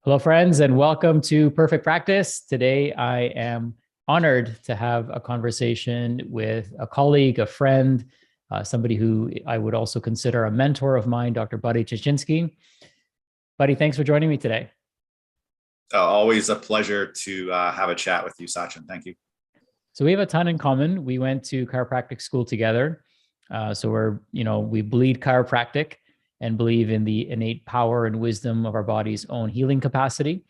Hello, friends, and welcome to Perfect Practice. Today, I am honored to have a conversation with a colleague, a friend, somebody who I would also consider a mentor of mine, Dr. Buddy Touchinsky. Buddy, thanks for joining me today. Always a pleasure to have a chat with you, Sachin. Thank you. So we have a ton in common. We went to chiropractic school together. We bleed chiropractic and believe in the innate power and wisdom of our body's own healing capacity.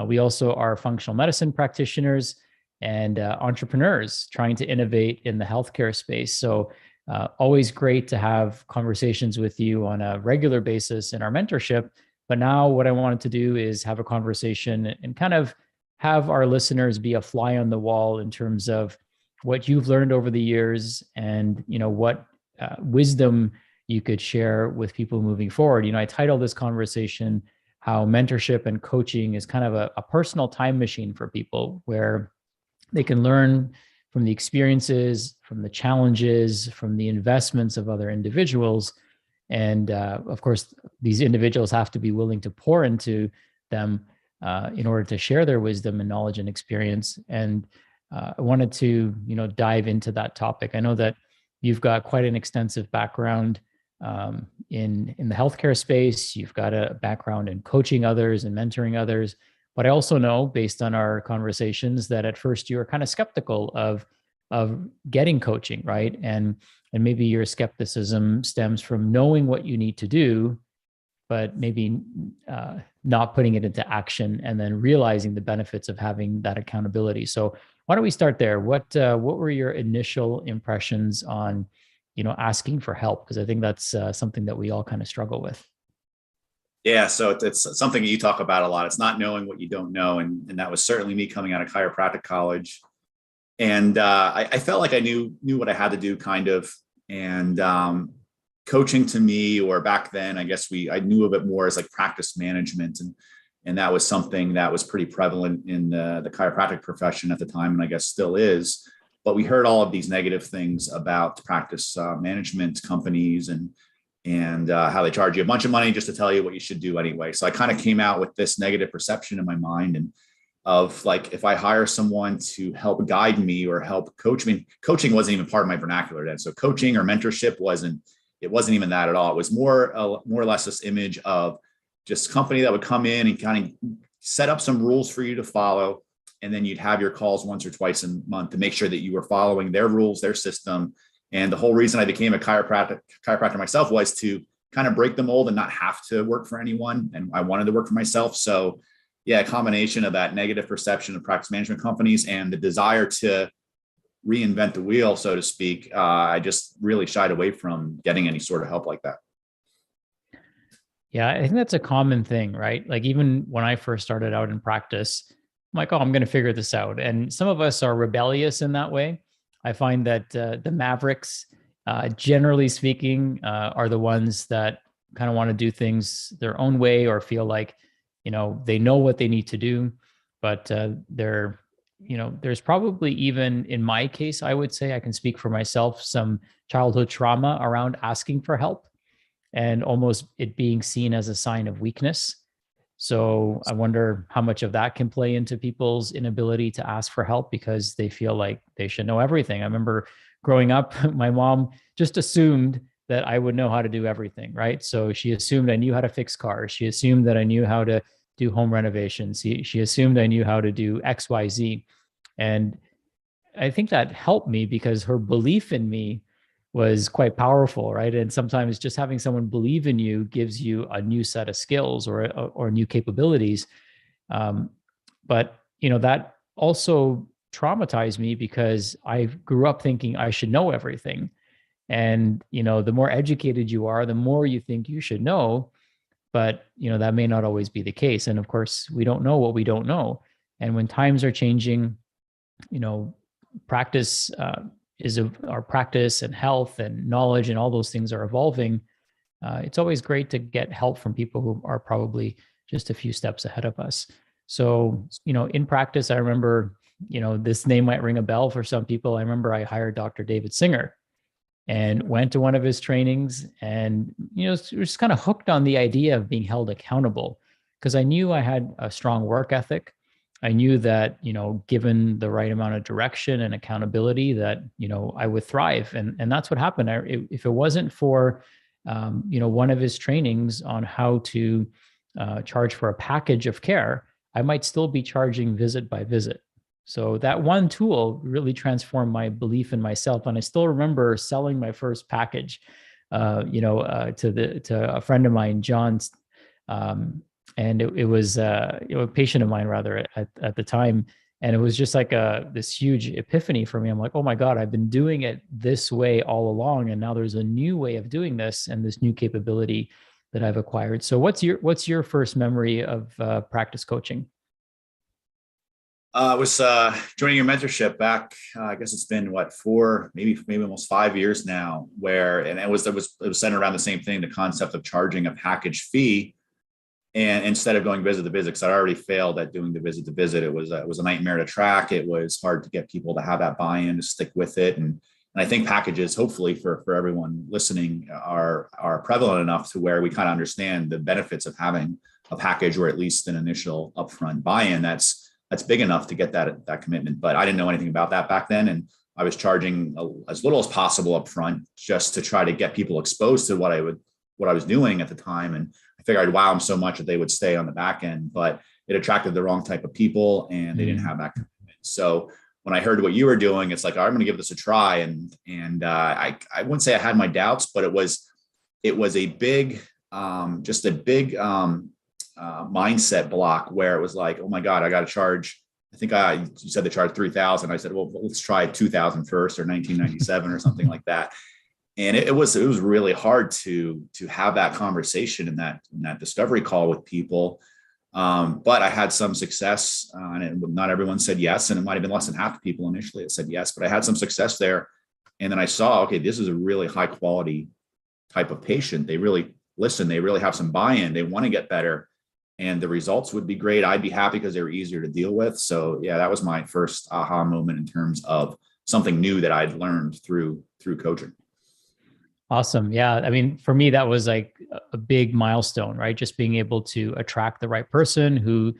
We also are functional medicine practitioners and entrepreneurs trying to innovate in the healthcare space. So always great to have conversations with you on a regular basis in our mentorship. But now what I wanted to do is have a conversation and kind of have our listeners be a fly on the wall in terms of what you've learned over the years and, what wisdom you could share with people moving forward. I titled this conversation, how mentorship and coaching is kind of a personal time machine for people where they can learn from the experiences, from the challenges, from the investments of other individuals. And of course, these individuals have to be willing to pour into them in order to share their wisdom and knowledge and experience. And I wanted to, dive into that topic. I know that you've got quite an extensive background in the healthcare space. You've got a background in coaching others and mentoring others. But I also know, based on our conversations, that at first you were kind of skeptical of getting coaching, right? And maybe your skepticism stems from knowing what you need to do, but maybe not putting it into action and then realizing the benefits of having that accountability. So why don't we start there? What were your initial impressions on, asking for help? Because I think that's something that we all kind of struggle with. Yeah, so it's something you talk about a lot. It's not knowing what you don't know, and that was certainly me coming out of chiropractic college. And I felt like I knew what I had to do, kind of. And coaching to me, or back then, I guess I knew of it more as like practice management, and that was something that was pretty prevalent in the chiropractic profession at the time, and I guess still is. But we heard all of these negative things about practice management companies and how they charge you a bunch of money just to tell you what you should do anyway. So I kind of came out with this negative perception in my mind, and of like, if I hire someone to help guide me or help coach me, coaching wasn't even part of my vernacular then. So coaching or mentorship wasn't even that at all. It was more or less this image of just company that would come in and kind of set up some rules for you to follow. And then you'd have your calls once or twice a month to make sure that you were following their rules, their system. And the whole reason I became a chiropractor myself was to kind of break the mold and not have to work for anyone. And I wanted to work for myself. So yeah, a combination of that negative perception of practice management companies and the desire to reinvent the wheel, so to speak, I just really shied away from getting any sort of help like that. Yeah, I think that's a common thing, right? Like even when I first started out in practice, I'm like, oh, I'm going to figure this out. And some of us are rebellious in that way. I find that the Mavericks, generally speaking, are the ones that kind of want to do things their own way or feel like, they know what they need to do. But there's probably, even in my case, I would say, I can speak for myself, some childhood trauma around asking for help and almost it being seen as a sign of weakness. So I wonder how much of that can play into people's inability to ask for help because they feel like they should know everything. I remember growing up, my mom just assumed that I would know how to do everything, right? So she assumed I knew how to fix cars. She assumed that I knew how to do home renovations. She assumed I knew how to do X, Y, Z. And I think that helped me because her belief in me was quite powerful, right? And sometimes just having someone believe in you gives you a new set of skills or new capabilities. But that also traumatized me because I grew up thinking I should know everything. And the more educated you are, the more you think you should know. But that may not always be the case. And of course, we don't know what we don't know. And when times are changing, practice our practice and health and knowledge and all those things are evolving. It's always great to get help from people who are probably just a few steps ahead of us. So, in practice, I remember, this name might ring a bell for some people. I remember I hired Dr. David Singer and went to one of his trainings and, was just kind of hooked on the idea of being held accountable. because I knew I had a strong work ethic. I knew that, given the right amount of direction and accountability, that, I would thrive. And that's what happened. If it wasn't for, one of his trainings on how to charge for a package of care, I might still be charging visit by visit. So that one tool really transformed my belief in myself. And I still remember selling my first package, to a friend of mine, John, and it was a patient of mine rather at the time. And it was just like this huge epiphany for me. I'm like, oh my God, I've been doing it this way all along. And now there's a new way of doing this and this new capability that I've acquired. So what's your first memory of practice coaching? I was joining your mentorship back. I guess it's been maybe almost 5 years now. And it was centered around the same thing, the concept of charging a package fee, and instead of going visit to visit, because I already failed at doing the visit to visit. It was a nightmare to track. It was hard to get people to have that buy-in, to stick with it, and I think packages, hopefully for everyone listening, are prevalent enough to where we kind of understand the benefits of having a package, or at least an initial upfront buy-in that's big enough to get that commitment. But I didn't know anything about that back then. And I was charging as little as possible up front, just to try to get people exposed to what I was doing at the time. And I figured I'd wow them so much that they would stay on the back end, but it attracted the wrong type of people, and they didn't have that commitment. So when I heard what you were doing, it's like, I'm going to give this a try. And I wouldn't say I had my doubts, but it was a big, mindset block, where it was like, oh my God, I got to charge. I think you said they charged $3,000. I said, well, let's try 2,000 first, or 1997 or something like that. And it was really hard to have that conversation in that discovery call with people. But I had some success, and not everyone said yes. And it might've been less than half the people initially that said yes, but I had some success there. And then I saw, okay, this is a really high quality type of patient. They really listen. They really have some buy-in. They want to get better. And the results would be great. I'd be happy because they were easier to deal with. So yeah, that was my first aha moment in terms of something new that I'd learned through coaching. Awesome. Yeah. I mean, for me, that was like a big milestone, right? Just being able to attract the right person who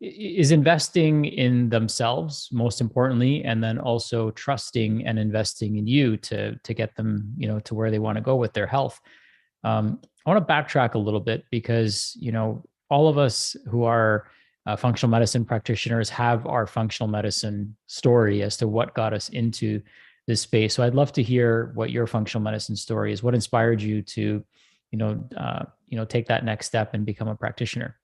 is investing in themselves, most importantly, and then also trusting and investing in you to get them, to where they want to go with their health. I want to backtrack a little bit because, all of us who are functional medicine practitioners have our functional medicine story as to what got us into this space. So I'd love to hear what your functional medicine story is. What inspired you to, take that next step and become a practitioner?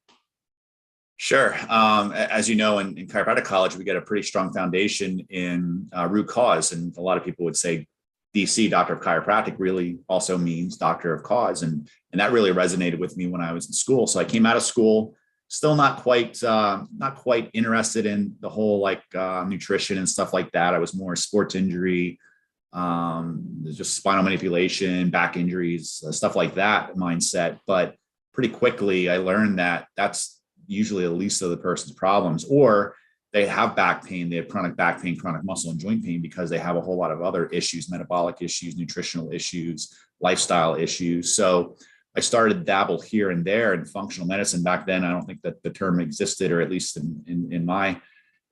Sure. As you know, in chiropractic college, we get a pretty strong foundation in root cause. And a lot of people would say DC, doctor of chiropractic, really also means doctor of cause. And that really resonated with me when I was in school. So I came out of school, still not quite interested in the whole nutrition and stuff like that. I was more sports injury, just spinal manipulation, back injuries, stuff like that mindset. But pretty quickly, I learned that that's usually the least of the person's problems, or they have back pain, they have chronic back pain, chronic muscle and joint pain, because they have a whole lot of other issues, metabolic issues, nutritional issues, lifestyle issues. So I started to dabble here and there in functional medicine. Back then, I don't think that the term existed, or at least in my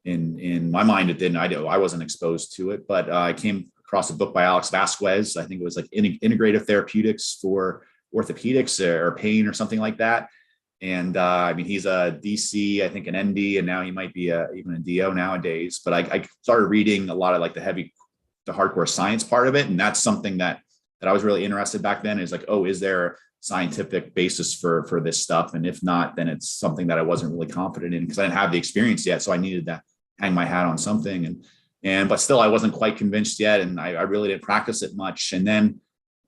mind, it didn't. I wasn't exposed to it, but I came across a book by Alex Vasquez. I think it was like integrative therapeutics for orthopedics or pain or something like that. And he's a DC, I think an ND, and now he might be even a DO nowadays. But I started reading a lot of like the hardcore science part of it. And that's something that I was really interested back then, is like, oh, is there a scientific basis for this stuff? And if not, then it's something that I wasn't really confident in, because I didn't have the experience yet. So I needed to hang my hat on something. But still, I wasn't quite convinced yet. And I really didn't practice it much. And then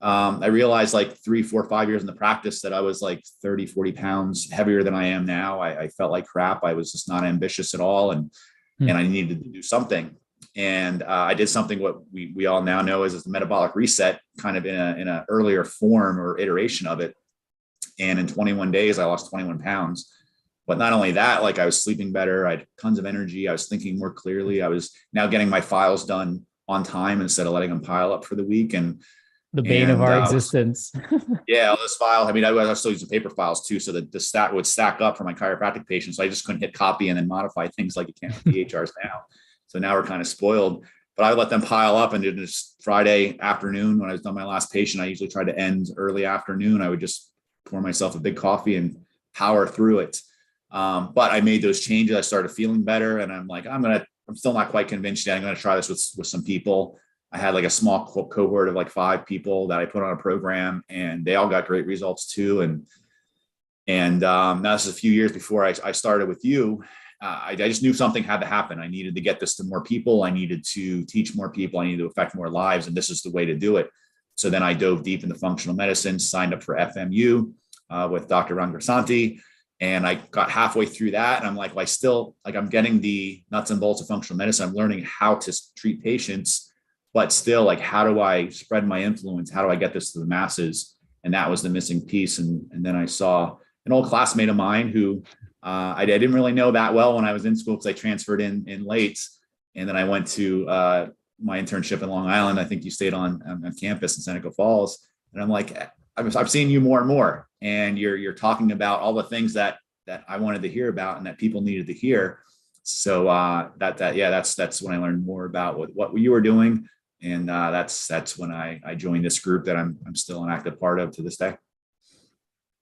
I realized like 3, 4, 5 years in the practice that I was like 30, 40 pounds heavier than I am now. I felt like crap. I was just not ambitious at all. And I needed to do something. And I did something what we all now know as the metabolic reset, kind of in a earlier form or iteration of it. And in 21 days, I lost 21 pounds. But not only that, like I was sleeping better. I had tons of energy. I was thinking more clearly. I was now getting my files done on time instead of letting them pile up for the week. And The bane of And our existence. yeah, all those files. I mean, I was still using paper files too, so that the stat would stack up for my chiropractic patients. So I just couldn't hit copy and then modify things like you can with EHRs now. So now we're kind of spoiled. But I let them pile up, and just Friday afternoon when I was done my last patient, I usually tried to end early afternoon. I would just pour myself a big coffee and power through it. But I made those changes. I started feeling better, and I'm like, I'm still not quite convinced yet. I'm going to try this with some people. I had like a small cohort of like 5 people that I put on a program, and they all got great results too. And now this is a few years before I started with you. I just knew something had to happen. I needed to get this to more people. I needed to teach more people. I needed to affect more lives. And this is the way to do it. So then I dove deep into functional medicine, signed up for FMU with Dr. Rangrasanti. And I got halfway through that. And I'm like, well, I'm getting the nuts and bolts of functional medicine. I'm learning how to treat patients, but still, like, how do I spread my influence? How do I get this to the masses? And that was the missing piece. And then I saw an old classmate of mine who I didn't really know that well when I was in school, because I transferred in late. And then I went to my internship in Long Island. I think you stayed on campus in Seneca Falls. And I'm like, I've seen you more and more, and you're talking about all the things that I wanted to hear about and that people needed to hear. So that's when I learned more about what you were doing. And that's when I joined this group that I'm still an active part of to this day.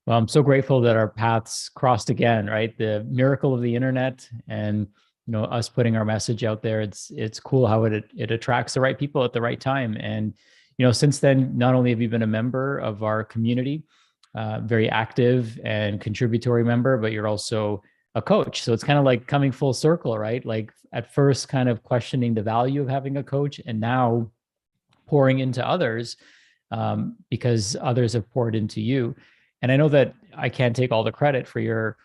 Well, I'm so grateful that our paths crossed again, right? The miracle of the internet, and us putting our message out there. It's cool how it attracts the right people at the right time. And since then, not only have you been a member of our community, very active and contributory member, but you're also a coach. So it's kind of like coming full circle, right? Like at first kind of questioning the value of having a coach, and now pouring into others because others have poured into you. And I know that I can't take all the credit for your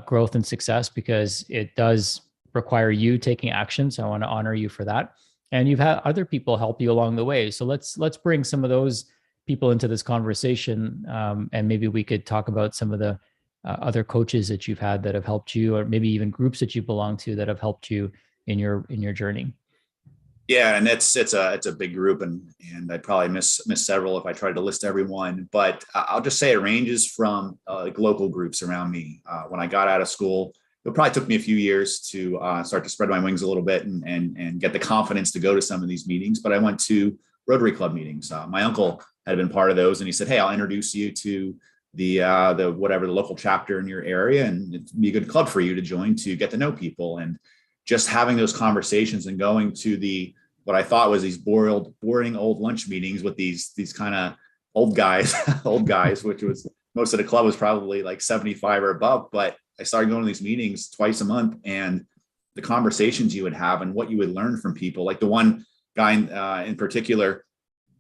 growth and success, because it does require you taking action. So I want to honor you for that. And you've had other people help you along the way. So let's bring some of those people into this conversation, and maybe we could talk about some of the other coaches that you've had that have helped you, or maybe even groups that you belong to that have helped you in your journey. Yeah, and it's a big group, and I'd probably miss several if I tried to list everyone. But I'll just say it ranges from like local groups around me. When I got out of school, it probably took me a few years to start to spread my wings a little bit and get the confidence to go to some of these meetings. But I went to Rotary Club meetings. My uncle had been part of those, and he said, "Hey, I'll introduce you to the local chapter in your area, and it'd be a good club for you to join to get to know people." And just having those conversations and going to what I thought was these boring old lunch meetings with these kind of old guys, which was, most of the club was probably like 75 or above. But I started going to these meetings twice a month, and the conversations you would have and what you would learn from people. Like the one guy in particular,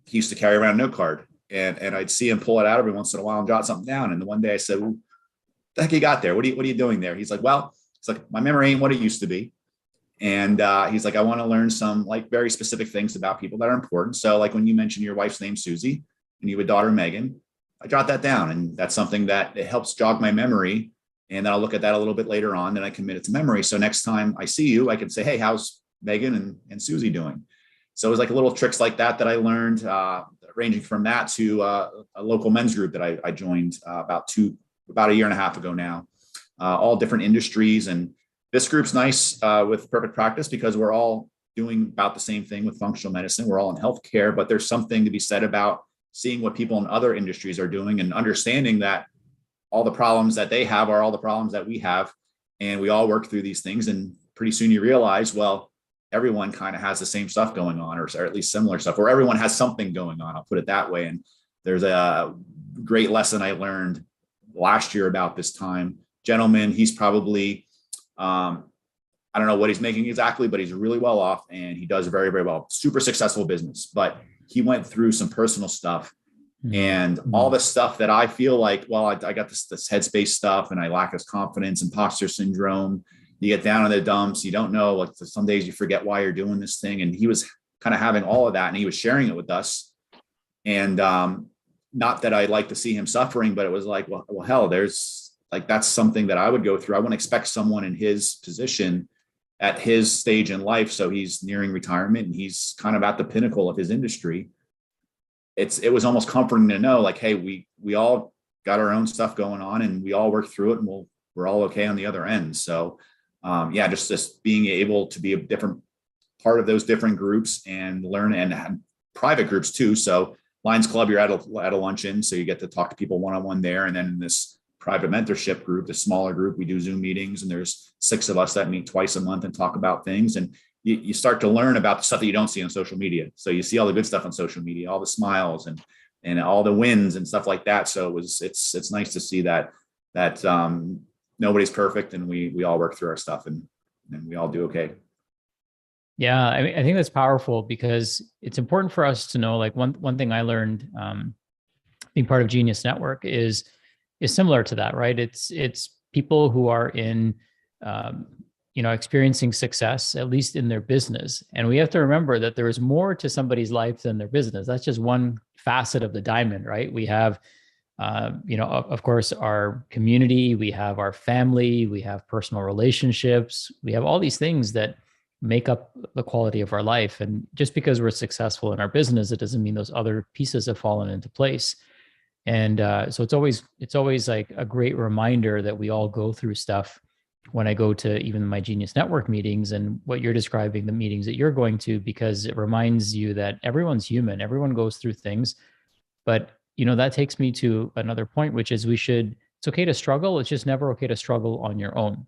he used to carry around a note card, and I'd see him pull it out every once in a while and jot something down. And the one day I said, "Well, the heck you got there? What are you doing there?" He's like, "Well," it's like, "my memory ain't what it used to be." And he's like, "I want to learn some like very specific things about people that are important." So like when you mentioned your wife's name, Susie, and you have a daughter, Megan, I jot that down. And that's something that it helps jog my memory. And then I'll look at that a little bit later on, then I commit it to memory. So next time I see you, I can say, "Hey, how's Megan and Susie doing?" So it was like little tricks like that I learned, ranging from that to a local men's group that I joined about a year and a half ago now, all different industries. And this group's nice with Perfect Practice because we're all doing about the same thing with functional medicine. We're all in healthcare, but there's something to be said about seeing what people in other industries are doing and understanding that all the problems that they have are all the problems that we have. And we all work through these things. And pretty soon you realize, well, everyone kind of has the same stuff going on, or at least similar stuff, or everyone has something going on. I'll put it that way. And there's a great lesson I learned last year about this time. Gentleman, he's probably, I don't know what he's making exactly, but he's really well off and he does very, very well. Super successful business, but he went through some personal stuff and all this stuff that I feel like, well, I got this headspace stuff and I lack this confidence, imposter syndrome. You get down in the dumps. You don't know, like some days you forget why you're doing this thing. And he was kind of having all of that and he was sharing it with us. And not that I'd like to see him suffering, but it was like, well, hell, there's like, that's something that I would go through. I wouldn't expect someone in his position at his stage in life. So he's nearing retirement and he's kind of at the pinnacle of his industry. it was almost comforting to know like, hey, we all got our own stuff going on and we all work through it, and we're all okay on the other end. So yeah, just being able to be a different part of those different groups and learn, and have private groups too. So Lions Club, you're at a luncheon, so you get to talk to people one-on-one there. And then in this private mentorship group, the smaller group, we do Zoom meetings, and there's 6 of us that meet twice a month and talk about things. And you start to learn about the stuff that you don't see on social media. So you see all the good stuff on social media, all the smiles and all the wins and stuff like that. So it's nice to see that nobody's perfect, and we all work through our stuff, and we all do okay. Yeah, I mean, I think that's powerful because it's important for us to know, like one thing I learned being part of Genius Network is similar to that, right? It's people who are in experiencing success, at least in their business. And we have to remember that there is more to somebody's life than their business. That's just one facet of the diamond, right? We have of course, our community, we have our family, we have personal relationships, we have all these things that make up the quality of our life. And just because we're successful in our business, it doesn't mean those other pieces have fallen into place. And so it's always like a great reminder that we all go through stuff. When I go to even my Genius Network meetings and what you're describing, the meetings that you're going to, because it reminds you that everyone's human, everyone goes through things. But that takes me to another point, which is it's okay to struggle. It's just never okay to struggle on your own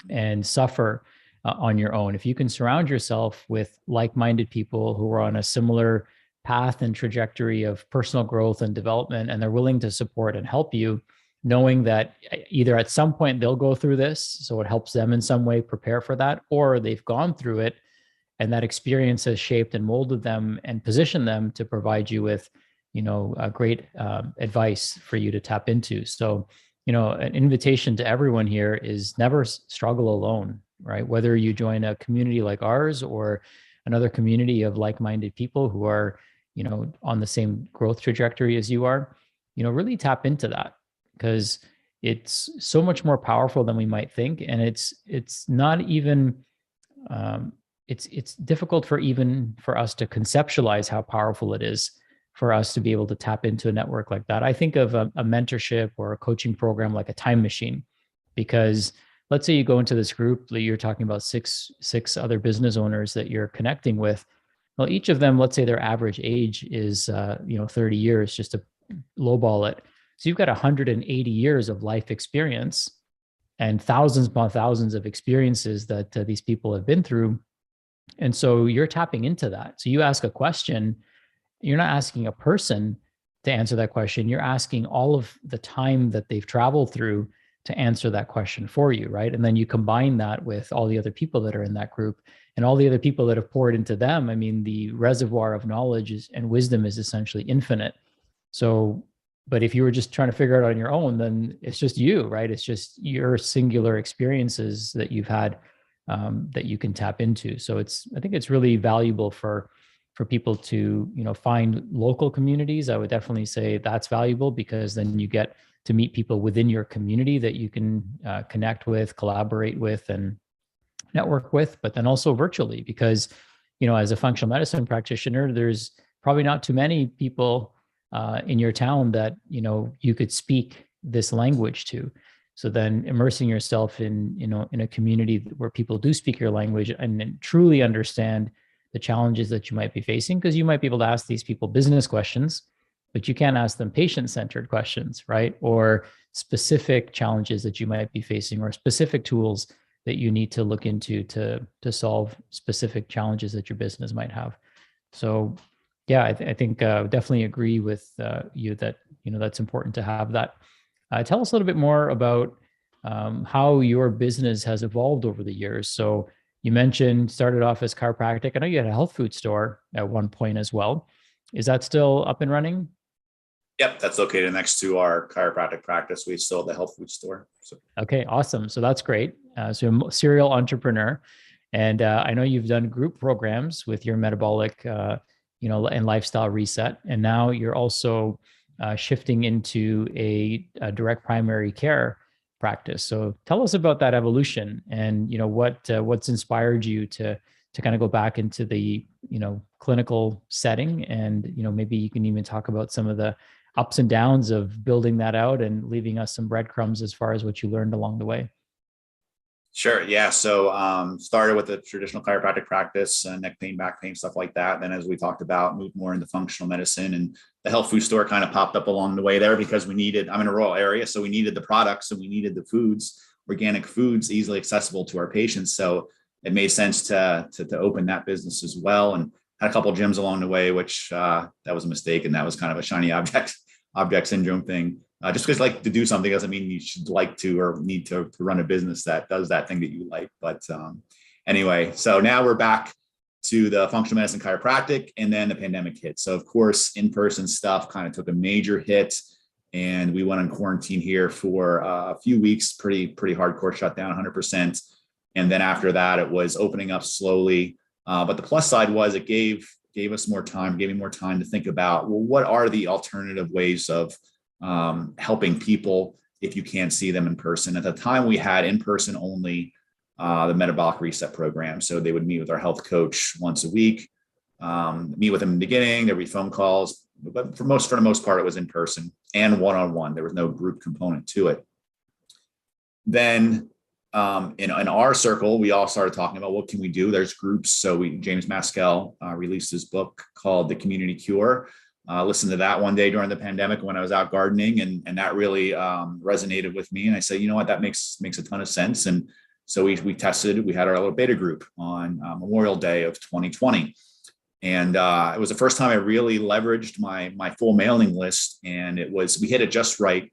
and suffer on your own. If you can surround yourself with like-minded people who are on a similar path and trajectory of personal growth and development, and they're willing to support and help you, knowing that either at some point they'll go through this, so it helps them in some way prepare for that, or they've gone through it and that experience has shaped and molded them and positioned them to provide you with a great advice for you to tap into. So, an invitation to everyone here is never struggle alone, right? Whether you join a community like ours or another community of like-minded people who are, on the same growth trajectory as you are, really tap into that, because it's so much more powerful than we might think. And it's not even, it's difficult for us to conceptualize how powerful it is for us to be able to tap into a network like that. I think of a mentorship or a coaching program like a time machine, because let's say you go into this group that you're talking about, six other business owners that you're connecting with. Well, each of them, let's say their average age is 30 years, just to lowball it. So you've got 180 years of life experience and thousands upon thousands of experiences that these people have been through. And so you're tapping into that. So you ask a question, you're not asking a person to answer that question. You're asking all of the time that they've traveled through to answer that question for you, right? And then you combine that with all the other people that are in that group and all the other people that have poured into them. I mean, the reservoir of knowledge and wisdom is essentially infinite. So, but if you were just trying to figure it out on your own, then it's just you, right? It's just your singular experiences that you've had that you can tap into. So I think it's really valuable for people to, find local communities. I would definitely say that's valuable, because then you get to meet people within your community that you can connect with, collaborate with, and network with, but then also virtually, because, as a functional medicine practitioner, there's probably not too many people in your town that, you could speak this language to. So then immersing yourself in a community where people do speak your language and truly understand the challenges that you might be facing, because you might be able to ask these people business questions, but you can't ask them patient-centered questions, right? Or specific challenges that you might be facing, or specific tools that you need to look into to solve specific challenges that your business might have. So yeah, I think definitely agree with you that, that's important to have that. Tell us a little bit more about how your business has evolved over the years. So you mentioned started off as chiropractic. I know you had a health food store at one point as well. Is that still up and running? Yep, that's located next to our chiropractic practice. We still have the health food store. So. Okay, awesome. So that's great. So you're a serial entrepreneur, and I know you've done group programs with your metabolic, and lifestyle reset, and now you're also shifting into a direct primary care practice. So tell us about that evolution, and what's inspired you to to kind of go back into the, clinical setting. And, maybe you can even talk about some of the ups and downs of building that out and leaving us some breadcrumbs as far as what you learned along the way. Sure. Yeah. So started with the traditional chiropractic practice, neck pain, back pain, stuff like that. Then, as we talked about, moved more into functional medicine, and the health food store kind of popped up along the way there because I'm in a rural area. So we needed the products and we needed the foods, organic foods, easily accessible to our patients. So it made sense to open that business as well. And had a couple of gyms along the way, which that was a mistake. And that was kind of a shiny object syndrome thing. Just because like to do something doesn't mean you should like to or need to run a business that does that thing that you like. But anyway, so now we're back to the functional medicine chiropractic, and then the pandemic hit. So of course, in-person stuff kind of took a major hit, and we went on quarantine here for a few weeks, pretty hardcore shutdown, 100%. And then after that, it was opening up slowly. But the plus side was it gave us more time, gave me more time to think about, well, what are the alternative ways of helping people if you can't see them in person. At the time, we had in-person only the metabolic reset program. So they would meet with our health coach once a week, meet with them in the beginning. There'd be phone calls, but for the most part, it was in person and one-on-one. There was no group component to it. Then in our circle, we all started talking about what can we do. There's groups. So James Maskell released his book called The Community Cure. Listened to that one day during the pandemic when I was out gardening, and that really resonated with me. And I said, you know what, that makes a ton of sense. And so we tested. We had our little beta group on Memorial Day of 2020, and it was the first time I really leveraged my full mailing list. And we hit it just right.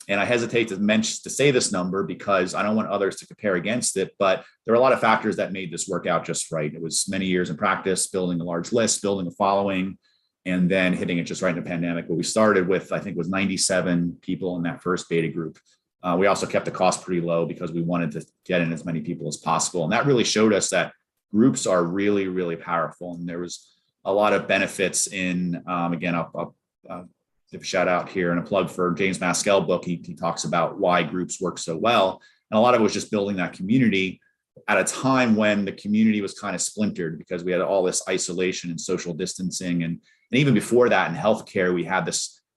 And I hesitate to say this number because I don't want others to compare against it, but there are a lot of factors that made this work out just right. It was many years in practice, building a large list, building a following, and then hitting it just right in the pandemic. But we started with, I think it was 97 people in that first beta group. We also kept the cost pretty low because we wanted to get in as many people as possible. And that really showed us that groups are really, really powerful. And there was a lot of benefits in, again, I'll give a shout out here and a plug for James Maskell book. He talks about why groups work so well. And a lot of it was just building that community at a time when the community was kind of splintered because we had all this isolation and social distancing. And even before that in healthcare, we had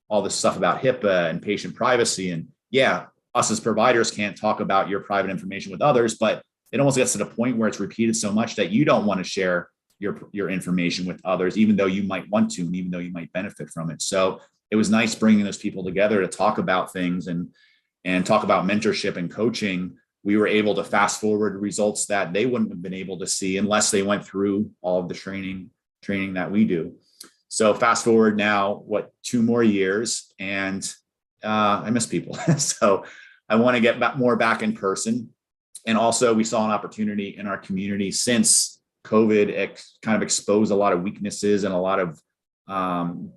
all this stuff about HIPAA and patient privacy. And yeah, us as providers can't talk about your private information with others, but it almost gets to the point where it's repeated so much that you don't want to share your information with others, even though you might want to, and even though you might benefit from it. So it was nice bringing those people together to talk about things and talk about mentorship and coaching. We were able to fast forward results that they wouldn't have been able to see unless they went through all of the training that we do. So fast forward now, 2 more years, and I miss people. So I want to get more back in person. And also we saw an opportunity in our community since COVID kind of exposed a lot of weaknesses and a lot of kind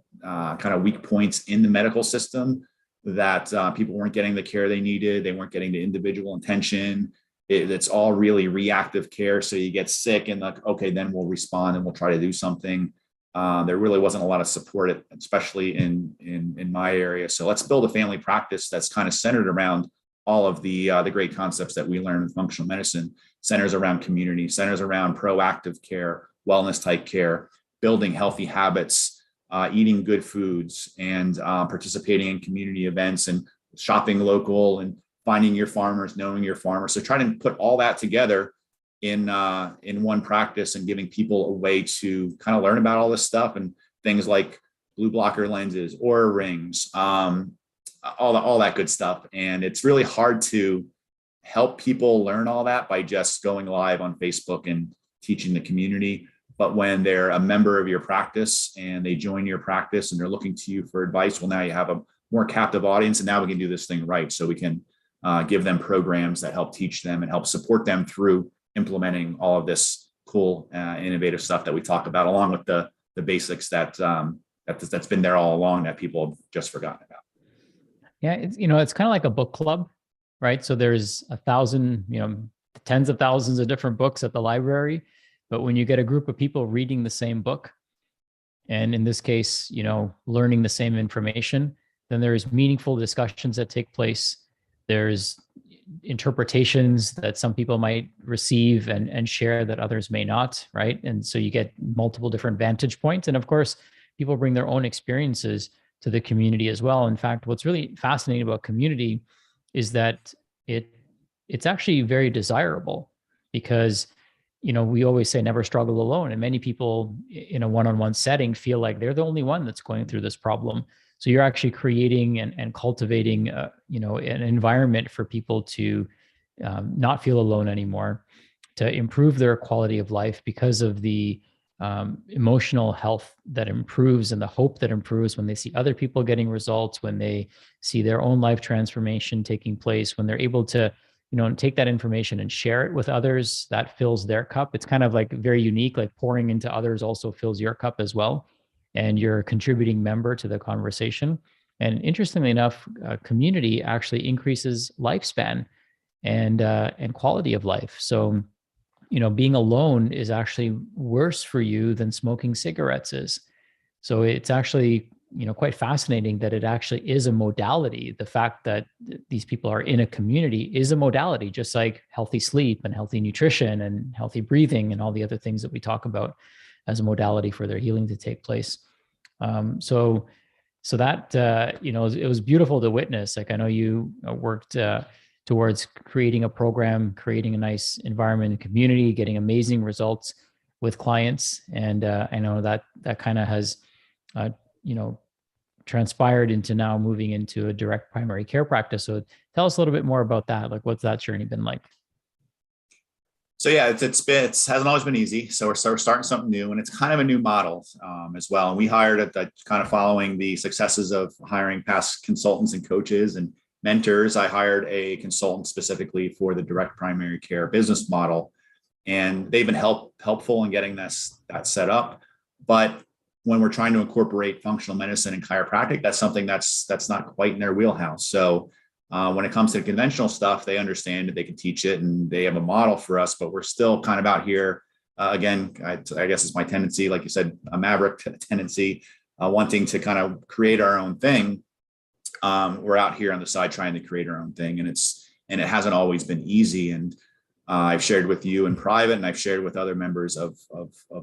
of weak points in the medical system, that people weren't getting the care they needed. They weren't getting the individual attention. It's all really reactive care. So you get sick and like, okay, then we'll respond and we'll try to do something. There really wasn't a lot of support, especially in my area. So let's build a family practice that's kind of centered around all of the great concepts that we learn in functional medicine, centers around community, centers around proactive care, wellness type care, building healthy habits, eating good foods, and participating in community events and shopping local and finding your farmers, knowing your farmers. So trying to put all that together in one practice and giving people a way to kind of learn about all this stuff and things like blue blocker lenses, Oura rings, all that good stuff. And it's really hard to help people learn all that by just going live on Facebook and teaching the community. But when they're a member of your practice and they join your practice and they're looking to you for advice, well, now you have a more captive audience, and now we can do this thing right. So we can give them programs that help teach them and help support them through implementing all of this cool, innovative stuff that we talk about, along with the basics that's been there all along that people have just forgotten about. Yeah, it's kind of like a book club, right? So there's 1,000, tens of thousands of different books at the library. But when you get a group of people reading the same book, and in this case, learning the same information, then there's meaningful discussions that take place. There's interpretations that some people might receive and share that others may not, right? And so you get multiple different vantage points. And of course, people bring their own experiences to the community as well. In fact, what's really fascinating about community is that it's actually very desirable, because we always say never struggle alone, and many people in a one-on-one setting feel like they're the only one that's going through this problem. So you're actually creating and cultivating an environment for people to not feel alone anymore, to improve their quality of life because of the emotional health that improves and the hope that improves when they see other people getting results, when they see their own life transformation taking place, when they're able to take that information and share it with others. That fills their cup. It's kind of like very unique, like pouring into others also fills your cup as well, and you're a contributing member to the conversation. And interestingly enough, community actually increases lifespan and quality of life. So being alone is actually worse for you than smoking cigarettes is. So it's actually, quite fascinating that it actually is a modality. The fact that these people are in a community is a modality, just like healthy sleep and healthy nutrition and healthy breathing and all the other things that we talk about as a modality for their healing to take place. So that, it was beautiful to witness. Like, I know you worked towards creating a program, creating a nice environment and community, getting amazing results with clients. And I know that kind of has, transpired into now moving into a direct primary care practice. So tell us a little bit more about that. Like, what's that journey been like? So yeah, it hasn't always been easy. So we're starting something new, and it's kind of a new model as well. And we hired kind of following the successes of hiring past consultants and coaches and mentors. I hired a consultant specifically for the direct primary care business model, and they've been helpful in getting that set up. But when we're trying to incorporate functional medicine and chiropractic, that's something that's not quite in their wheelhouse. So when it comes to conventional stuff, they understand that they can teach it and they have a model for us, but we're still kind of out here. Again, I guess it's my tendency, like you said, a maverick tendency, wanting to kind of create our own thing. We're out here on the side trying to create our own thing, and it hasn't always been easy. And I've shared with you in private, and I've shared with other members of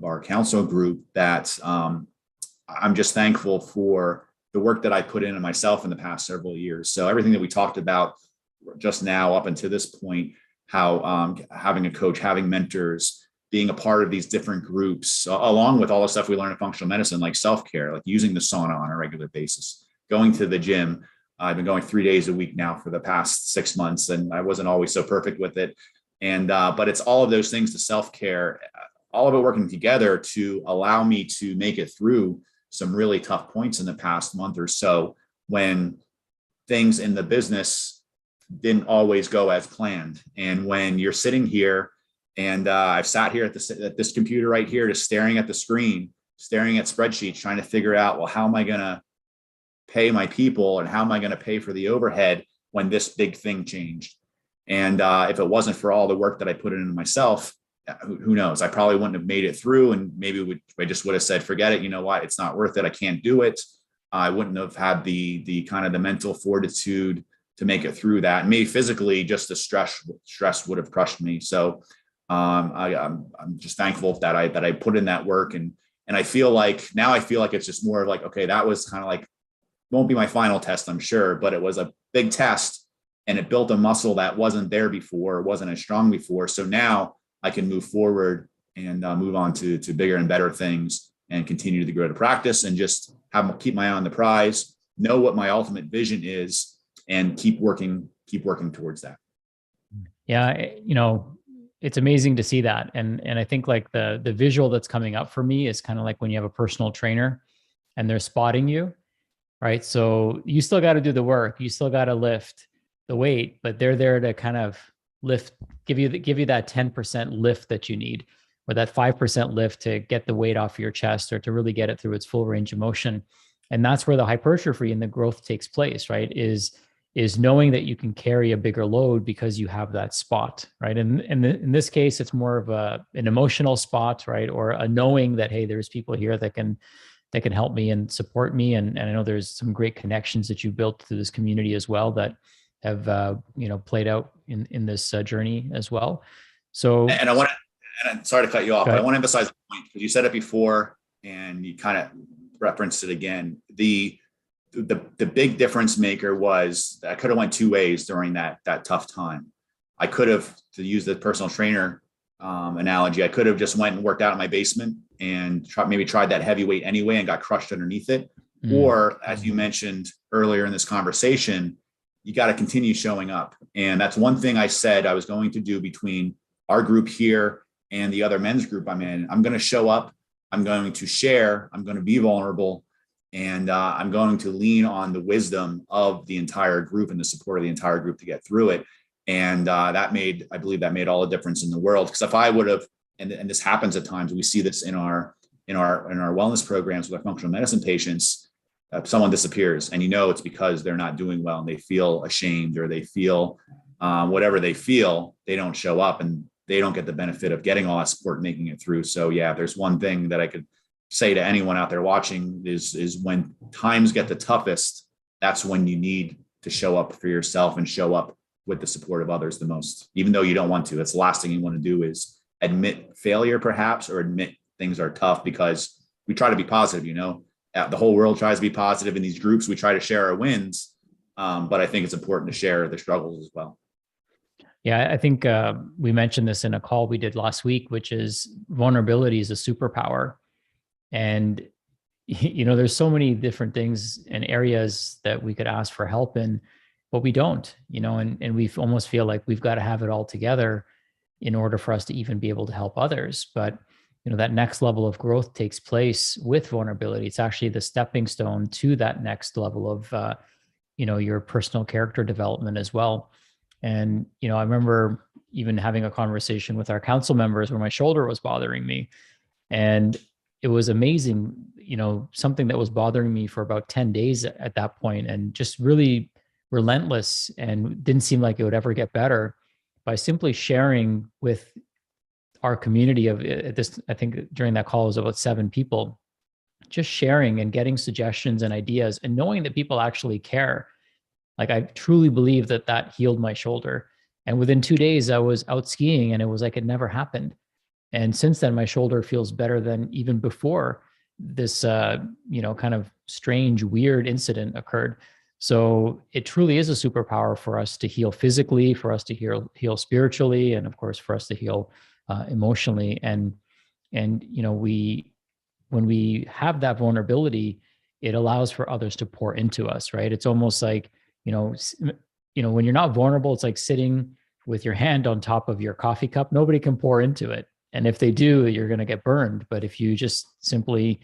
our council group that I'm just thankful for the work that I put in myself in the past several years. So everything that we talked about just now up until this point, how having a coach, having mentors, being a part of these different groups, along with all the stuff we learn in functional medicine, like self-care, like using the sauna on a regular basis, going to the gym. I've been going 3 days a week now for the past 6 months, and I wasn't always so perfect with it. And but it's all of those things to self-care, all of it working together to allow me to make it through some really tough points in the past month or so when things in the business didn't always go as planned. And when you're sitting here, and I've sat here at this computer right here, just staring at the screen, staring at spreadsheets, trying to figure out, well, how am I going to pay my people and how am I going to pay for the overhead when this big thing changed? And if it wasn't for all the work that I put into myself, who knows? I probably wouldn't have made it through, and maybe I just would have said, forget it. You know what? It's not worth it. I can't do it. I wouldn't have had the kind of the mental fortitude to make it through that. And maybe physically, just the stress would have crushed me. So I'm just thankful that I put in that work, and I feel like now it's just more of like, okay, that was kind of like, won't be my final test, I'm sure, but it was a big test, and it built a muscle that wasn't there before, wasn't as strong before. So now I can move forward and move on to bigger and better things and continue to grow to practice and just keep my eye on the prize, know what my ultimate vision is, and keep working towards that. Yeah. It's amazing to see that. And I think like the visual that's coming up for me is kind of like when you have a personal trainer and they're spotting you, right? So you still got to do the work. You still got to lift the weight, but they're there to kind of lift, give you that 10% lift that you need, or that 5% lift to get the weight off your chest or to really get it through its full range of motion. And that's where the hypertrophy and the growth takes place, right? Is knowing that you can carry a bigger load because you have that spot, right? And in this case, it's more of an emotional spot, right? Or a knowing that, hey, there's people here that can help me and support me. And I know there's some great connections that you built through this community as well that have played out in this journey as well. So, and I want to, and I'm sorry to cut you off, but I want to emphasize the point because you said it before and you kind of referenced it again. The big difference maker was that I could have went two ways during that tough time. I could have, to use the personal trainer analogy, I could have just went and worked out in my basement and maybe tried that heavy weight anyway and got crushed underneath it. Or, as you mentioned earlier in this conversation, you got to continue showing up. And that's one thing I said I was going to do between our group here and the other men's group I'm in. I'm going to show up. I'm going to share. I'm going to be vulnerable. And I'm going to lean on the wisdom of the entire group and the support of the entire group to get through it. And I believe that made all the difference in the world. Because if I would have, and this happens at times, we see this in our wellness programs with our functional medicine patients. Someone disappears and it's because they're not doing well and they feel ashamed or they feel whatever they feel, they don't show up and they don't get the benefit of getting all that support, making it through. So yeah, there's one thing that I could say to anyone out there watching is when times get the toughest, that's when you need to show up for yourself and show up with the support of others the most, even though you don't want to. That's the last thing you want to do is admit failure perhaps, or admit things are tough, because we try to be positive, the whole world tries to be positive in these groups. We try to share our wins. But I think it's important to share the struggles as well. Yeah, I think we mentioned this in a call we did last week, which is vulnerability is a superpower. And, there's so many different things and areas that we could ask for help in, but we don't, and we almost feel like we've got to have it all together in order for us to even be able to help others. But that next level of growth takes place with vulnerability. It's actually the stepping stone to that next level of, your personal character development as well. And, I remember even having a conversation with our council members where my shoulder was bothering me. And it was amazing, something that was bothering me for about 10 days at that point, and just really relentless and didn't seem like it would ever get better, by simply sharing with our community of this. I think during that call it was about 7 people, just sharing and getting suggestions and ideas and knowing that people actually care. Like, I truly believe that healed my shoulder. And within 2 days I was out skiing and it was like it never happened. And since then my shoulder feels better than even before this kind of strange, weird incident occurred. So it truly is a superpower for us to heal physically, for us to heal spiritually, and of course for us to heal emotionally. And when we have that vulnerability, it allows for others to pour into us, right? It's almost like, when you're not vulnerable, it's like sitting with your hand on top of your coffee cup. Nobody can pour into it. And if they do, you're going to get burned. But if you just simply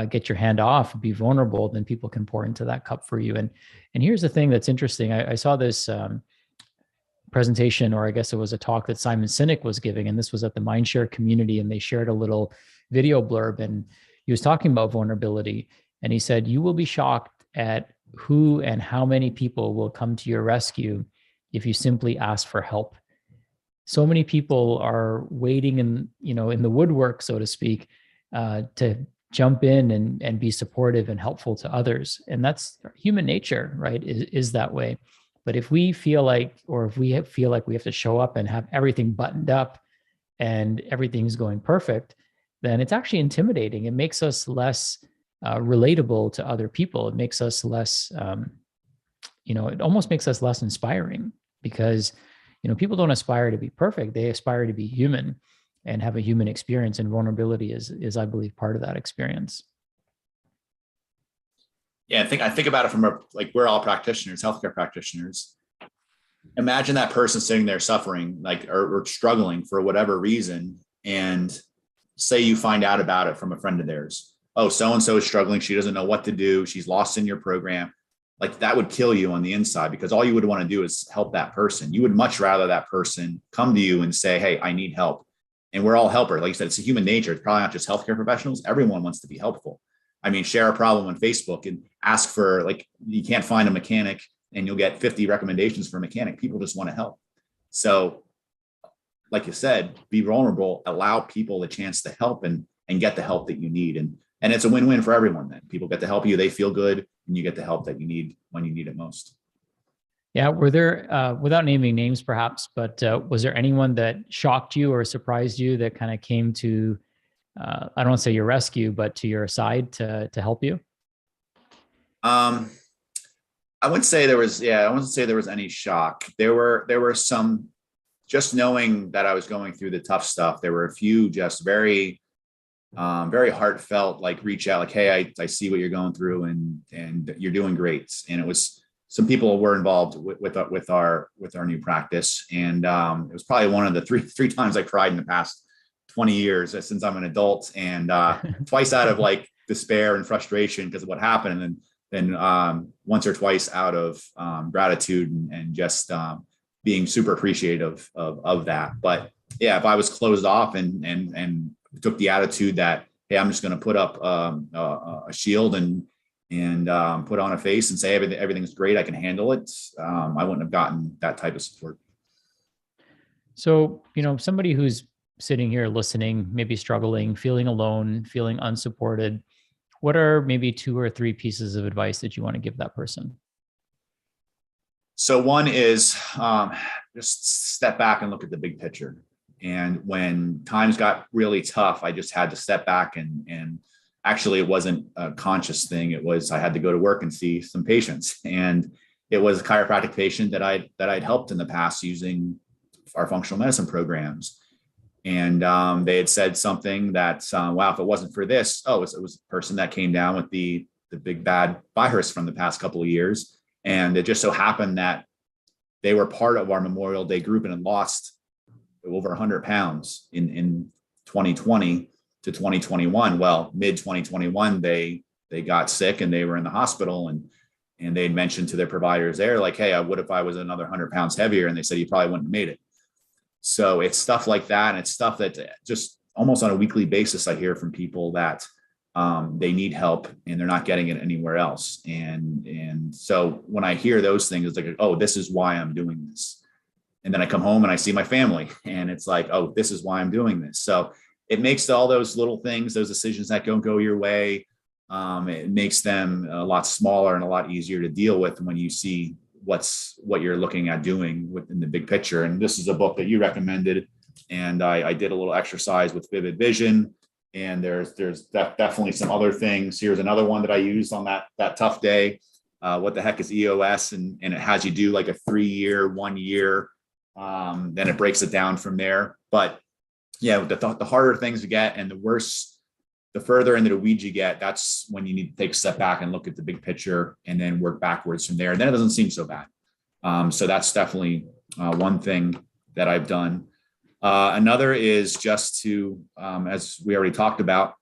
get your hand off, be vulnerable, then people can pour into that cup for you. And here's the thing that's interesting. I saw this presentation, or I guess it was a talk that Simon Sinek was giving, and this was at the Mindshare community, and they shared a little video blurb, and he was talking about vulnerability, and he said, you will be shocked at who and how many people will come to your rescue if you simply ask for help. So many people are waiting in the woodwork, so to speak, to jump in and be supportive and helpful to others. And that's human nature, right? Is that way. But if we feel like we have to show up and have everything buttoned up and everything's going perfect, then it's actually intimidating. It makes us less relatable to other people. It makes us less, it almost makes us less inspiring, because, people don't aspire to be perfect. They aspire to be human and have a human experience. And vulnerability is, I believe, part of that experience. Yeah, I think about it from we're all practitioners, healthcare practitioners. Imagine that person sitting there suffering, or struggling for whatever reason, and say you find out about it from a friend of theirs. Oh, so-and-so is struggling. She doesn't know what to do. She's lost in your program. That would kill you on the inside, because all you would want to do is help that person. You would much rather that person come to you and say, hey, I need help. And we're all helpers. Like you said, it's a human nature. It's probably not just healthcare professionals. Everyone wants to be helpful. I mean, share a problem on Facebook and ask for, you can't find a mechanic and you'll get 50 recommendations for a mechanic. People just want to help. So like you said, be vulnerable, allow people the chance to help and get the help that you need. And it's a win-win for everyone then. People get to help you, they feel good, and you get the help that you need when you need it most. Yeah. Were there, without naming names perhaps, but was there anyone that shocked you or surprised you that kind of came to, I don't want to say your rescue, but to your side to help you? Um, I wouldn't say there was, yeah, I wouldn't say there was any shock. There were some, just knowing that I was going through the tough stuff. There were a few just very heartfelt, like reach out, like, hey, I see what you're going through, and you're doing great. And it was, some people were involved with our new practice, and it was probably one of the three times I cried in the past 20 years since I'm an adult, and twice out of like despair and frustration because of what happened, and then once or twice out of gratitude and just being super appreciative of that. But yeah, if I was closed off and took the attitude that, hey, I'm just going to put up a shield and put on a face and say everything's great, I can handle it, I wouldn't have gotten that type of support. So, somebody who's sitting here listening, maybe struggling, feeling alone, feeling unsupported, what are maybe two or three pieces of advice that you want to give that person? So one is just step back and look at the big picture. And when times got really tough, I just had to step back and actually it wasn't a conscious thing. It was, I had to go to work and see some patients, and it was a chiropractic patient that I'd helped in the past using our functional medicine programs. And they had said something that, wow, if it wasn't for this, it was a person that came down with the big bad virus from the past couple of years. And it just so happened that they were part of our Memorial Day group and had lost over 100 pounds in 2020 to 2021. Well, mid 2021, they got sick and they were in the hospital, and they had mentioned to their providers there, like, hey, what if I was another 100 pounds heavier? And they said, you probably wouldn't have made it. So it's stuff like that. And it's stuff that just almost on a weekly basis, I hear from people that they need help and they're not getting it anywhere else. And so when I hear those things, it's like, oh, this is why I'm doing this. And then I come home and I see my family, and it's like, oh, this is why I'm doing this. So it makes all those little things, those decisions that don't go your way, it makes them a lot smaller and a lot easier to deal with when you see what you're looking at doing within the big picture. And this is a book that you recommended, and I did a little exercise with Vivid Vision. And there's definitely some other things. Here's another one that I used on that tough day. What the heck is EOS? And it has you do like a 3-year, 1 year. Then it breaks it down from there. But yeah, the harder things to get and the worse, the further into the weeds you get, that's when you need to take a step back and look at the big picture and then work backwards from there. And then it doesn't seem so bad. So that's definitely one thing that I've done. Another is just to, as we already talked about,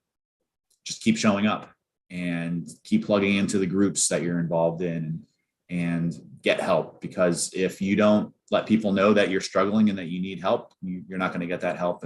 just keep showing up and keep plugging into the groups that you're involved in, and get help. Because if you don't let people know that you're struggling and that you need help, you're not going to get that help.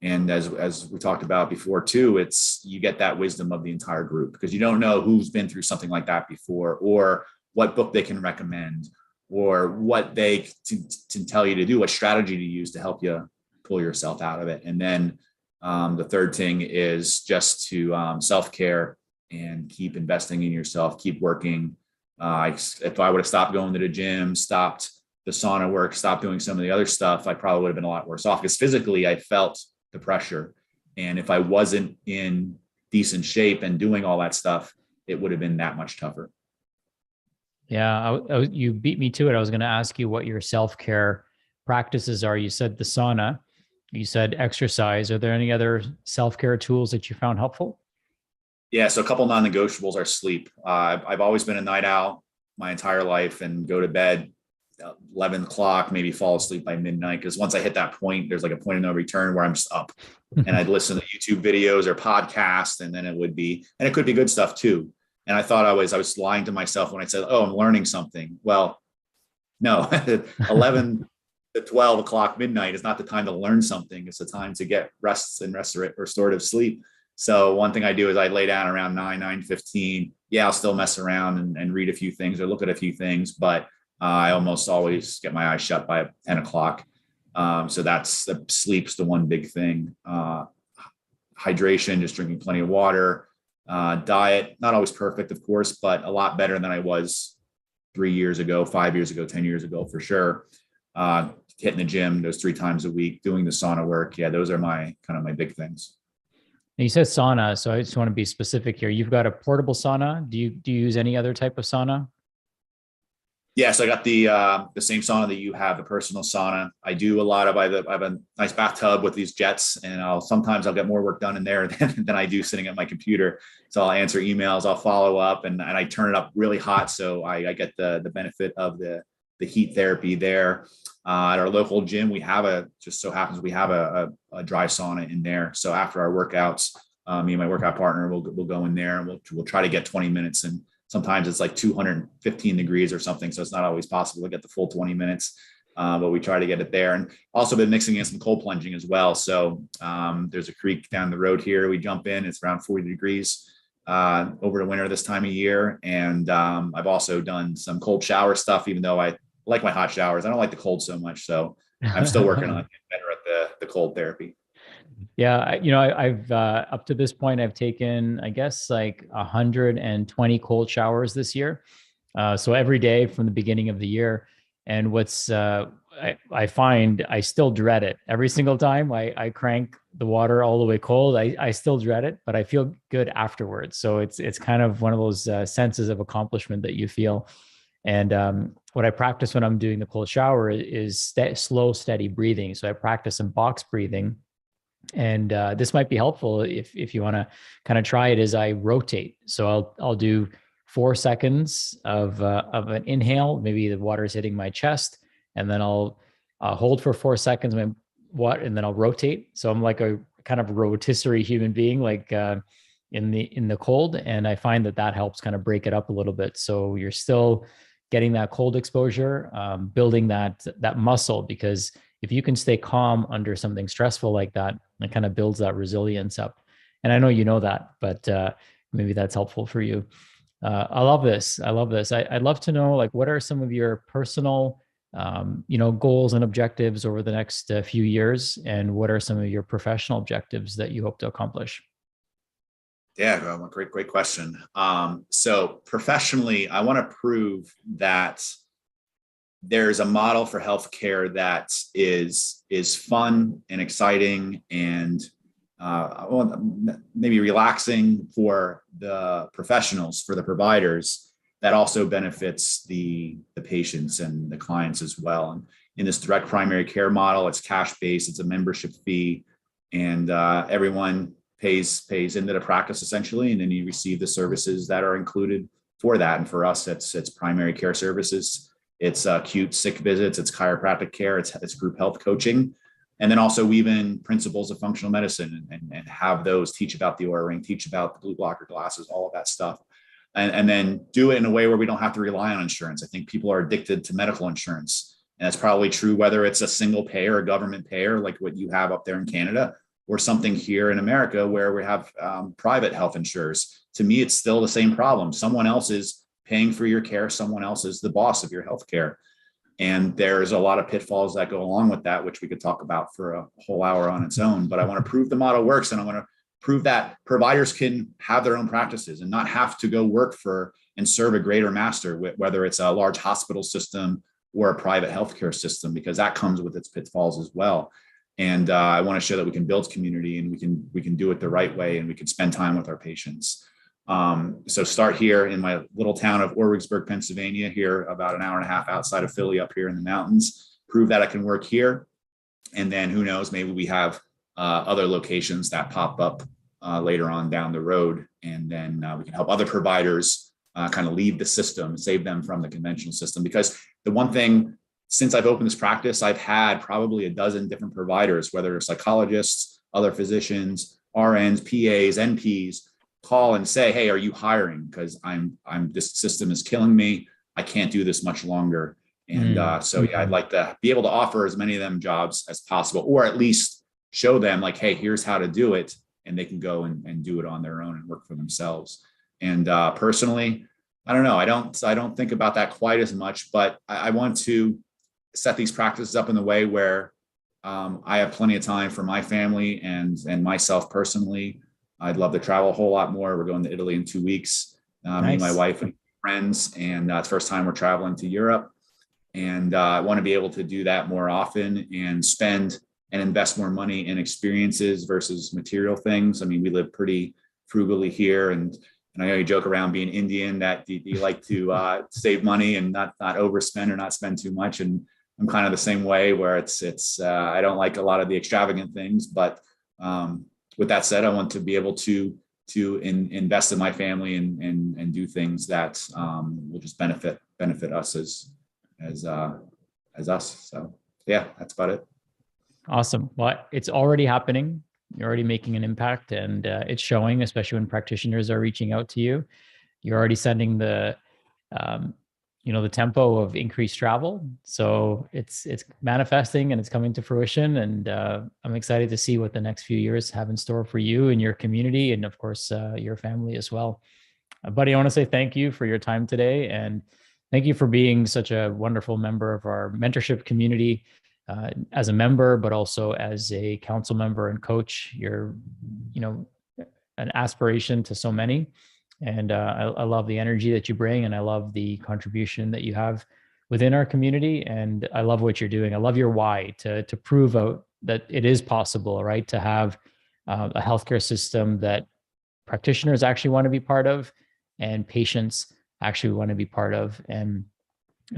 And as we talked about before too, you get that wisdom of the entire group, because you don't know who's been through something like that before, or what book they can recommend, or what they can tell you to do, what strategy to use to help you pull yourself out of it. And then the third thing is just to self-care and keep investing in yourself, keep working. If I would have stopped going to the gym, stopped the sauna work, stopped doing some of the other stuff, I probably would have been a lot worse off, because physically I felt the pressure. And if I wasn't in decent shape and doing all that stuff, it would have been that much tougher. Yeah, you beat me to it. I was going to ask you what your self-care practices are. You said the sauna, you said exercise. Are there any other self-care tools that you found helpful? Yeah, so a couple non-negotiables are sleep. I've always been a night owl my entire life, and go to bed 11 o'clock, maybe fall asleep by midnight. Because once I hit that point, there's like a point of no return where I'm just up. And I'd listen to YouTube videos or podcasts, and then it could be good stuff too. And I thought I was lying to myself when I said, oh, I'm learning something. Well, no, 11 to 12 o'clock midnight is not the time to learn something. It's the time to get rest and restorative sleep. So one thing I do is I lay down around 9:15. Yeah, I'll still mess around and read a few things or look at a few things, but I almost always get my eyes shut by 10 o'clock. So that's sleep's the one big thing. Hydration, just drinking plenty of water. Diet, not always perfect, of course, but a lot better than I was 3 years ago, 5 years ago, 10 years ago, for sure. Hitting the gym those 3 times a week, doing the sauna work. Yeah, those are my big things. And you said sauna, so I just want to be specific here. You've got a portable sauna. Do you use any other type of sauna? Yeah, so I got the same sauna that you have, the personal sauna. I do a lot of I have a nice bathtub with these jets, and sometimes I'll get more work done in there than I do sitting at my computer. So I'll answer emails, I'll follow up, and I turn it up really hot, so I get the benefit of the heat therapy there. At our local gym, just so happens we have a dry sauna in there. So after our workouts, me and my workout partner will go in there, and we'll try to get 20 minutes. And sometimes it's like 215 degrees or something, so it's not always possible to get the full 20 minutes, but we try to get it there. And also been mixing in some cold plunging as well. So there's a creek down the road here. We jump in. It's around 40 degrees over the winter this time of year. And I've also done some cold shower stuff, even though I like my hot showers. I don't like the cold so much. So I'm still working on getting better at the cold therapy. Yeah, I've up to this point, I've taken, I guess, like 120 cold showers this year. So every day from the beginning of the year. And I find I still dread it every single time I crank the water all the way cold. I still dread it, but I feel good afterwards. So it's kind of one of those senses of accomplishment that you feel. And what I practice when I'm doing the cold shower is slow, steady breathing. So I practice some box breathing. And this might be helpful if you want to kind of try it as I rotate. So I'll do 4 seconds of an inhale. Maybe the water is hitting my chest, and then I'll hold for 4 seconds, and then I'll rotate. So I'm like a kind of rotisserie human being, like in the cold. And I find that helps kind of break it up a little bit. So you're still getting that cold exposure, building that muscle, because if you can stay calm under something stressful like that, it kind of builds that resilience up. And I know you know that, but maybe that's helpful for you. I love this. I'd love to know, like, what are some of your personal, goals and objectives over the next few years, and what are some of your professional objectives that you hope to accomplish? Yeah, well, great question. So professionally, I want to prove that there's a model for healthcare that is fun and exciting and maybe relaxing for the professionals, for the providers, that also benefits the patients and the clients as well. And in this direct primary care model, it's cash-based, it's a membership fee, and everyone pays into the practice essentially, and then you receive the services that are included for that. And for us, it's primary care services. It's acute sick visits, it's chiropractic care, it's group health coaching, and then also weave in principles of functional medicine and have those, teach about the Oura ring, teach about the blue blocker glasses, all of that stuff, and then do it in a way where we don't have to rely on insurance. I think people are addicted to medical insurance, and that's probably true whether it's a single payer or government payer like what you have up there in Canada, or something here in America where we have private health insurers. To me, it's still the same problem. Someone else is paying for your care. Someone else is the boss of your healthcare. And there's a lot of pitfalls that go along with that, which we could talk about for a whole hour on its own. But I want to prove the model works, and I want to prove that providers can have their own practices and not have to go work for and serve a greater master, whether it's a large hospital system or a private healthcare system, because that comes with its pitfalls as well. And I want to show that we can build community, and we can do it the right way, and we can spend time with our patients. So start here in my little town of Orwigsburg, Pennsylvania, here about an hour and a half outside of Philly, up here in the mountains, prove that I can work here. And then who knows, maybe we have other locations that pop up later on down the road. And then we can help other providers kind of leave the system, save them from the conventional system. Because the one thing, since I've opened this practice, I've had probably a dozen different providers, whether they're psychologists, other physicians, RNs, PAs, NPs, call and say, hey, are you hiring? Because this system is killing me. I can't do this much longer. And I'd like to be able to offer as many of them jobs as possible, or at least show them like, hey, here's how to do it. And they can go and do it on their own and work for themselves. And personally, I don't know. I don't think about that quite as much, but I want to set these practices up in the way where I have plenty of time for my family and myself personally. I'd love to travel a whole lot more. We're going to Italy in 2 weeks. Nice. Me and my wife and friends, and it's the first time we're traveling to Europe. And I want to be able to do that more often and spend and invest more money in experiences versus material things. I mean, we live pretty frugally here, and I know you joke around being Indian that you like to save money and not overspend or not spend too much. And I'm kind of the same way, where it's I don't like a lot of the extravagant things, but with that said, I want to be able to invest in my family and do things that will just benefit us as us. So yeah, that's about it. Awesome. Well, it's already happening. You're already making an impact, and it's showing, especially when practitioners are reaching out to you. You're already sending the the tempo of increased travel. So it's manifesting and it's coming to fruition. And I'm excited to see what the next few years have in store for you and your community, and of course, your family as well. Buddy, I want to say thank you for your time today. And thank you for being such a wonderful member of our mentorship community, as a member, but also as a council member and coach. You're, an aspiration to so many. And I love the energy that you bring, and I love the contribution that you have within our community. And I love what you're doing. I love your why to prove out that it is possible, right? To have a healthcare system that practitioners actually want to be part of, and patients actually want to be part of. And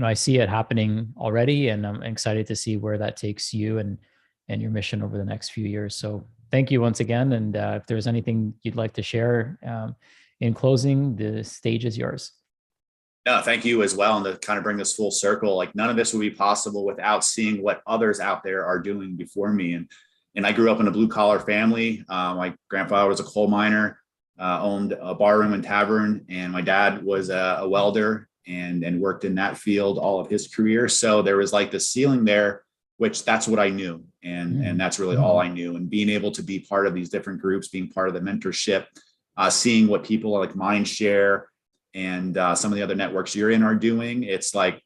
I see it happening already, and I'm excited to see where that takes you and your mission over the next few years. So thank you once again. And if there's anything you'd like to share in closing, the stage is yours. No, thank you as well. And to kind of bring this full circle, like none of this would be possible without seeing what others out there are doing before me. And I grew up in a blue collar family. My grandfather was a coal miner, owned a barroom and tavern, and my dad was a welder and worked in that field all of his career. So there was like the ceiling there, which that's what I knew. And that's really all I knew. And being able to be part of these different groups, being part of the mentorship, seeing what people like Mindshare and some of the other networks you're in are doing, it's like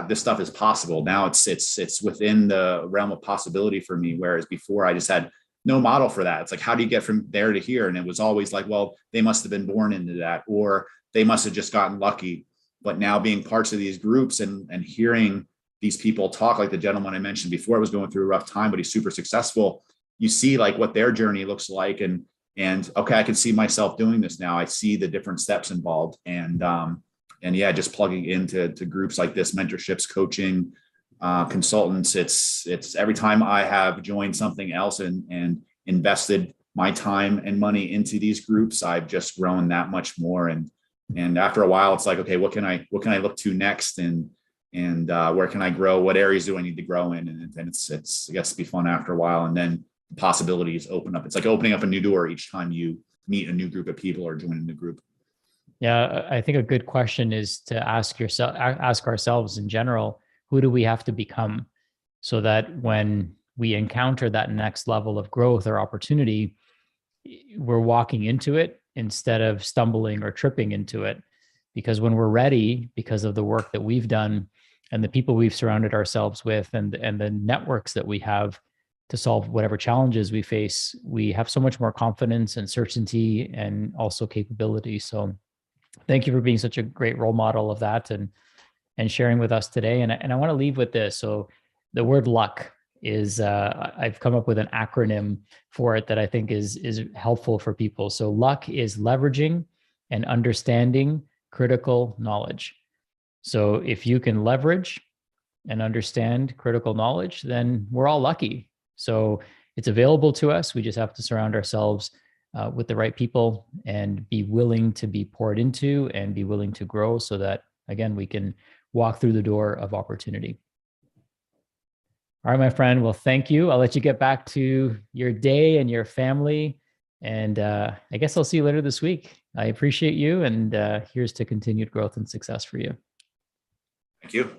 this stuff is possible. Now it's within the realm of possibility for me, whereas before I just had no model for that. It's like, how do you get from there to here? And it was always like, well, they must have been born into that, or they must have just gotten lucky. But now being parts of these groups and hearing these people talk, like the gentleman I mentioned before was going through a rough time, but he's super successful. You see like what their journey looks like, and okay, I can see myself doing this now. I see the different steps involved, and yeah, just plugging into groups like this, mentorships, coaching, consultants. It's every time I have joined something else and invested my time and money into these groups, I've just grown that much more. And after a while, it's like, okay, what can I look to next, and where can I grow? What areas do I need to grow in? And then it gets to be fun after a while, and then possibilities open up. It's like opening up a new door each time you meet a new group of people or join a new group. Yeah, I think a good question is to ask ourselves in general, who do we have to become, so that when we encounter that next level of growth or opportunity, we're walking into it instead of stumbling or tripping into it. Because when we're ready, because of the work that we've done and the people we've surrounded ourselves with, and the networks that we have to solve whatever challenges we face, we have so much more confidence and certainty and also capability. So thank you for being such a great role model of that and sharing with us today. And I want to leave with this. So the word luck is, I've come up with an acronym for it that I think is helpful for people. So luck is leveraging and understanding critical knowledge. So if you can leverage and understand critical knowledge, then we're all lucky. So it's available to us. We just have to surround ourselves with the right people and be willing to be poured into and be willing to grow, so that, again, we can walk through the door of opportunity. All right, my friend. Well, thank you. I'll let you get back to your day and your family. And I guess I'll see you later this week. I appreciate you. And here's to continued growth and success for you. Thank you.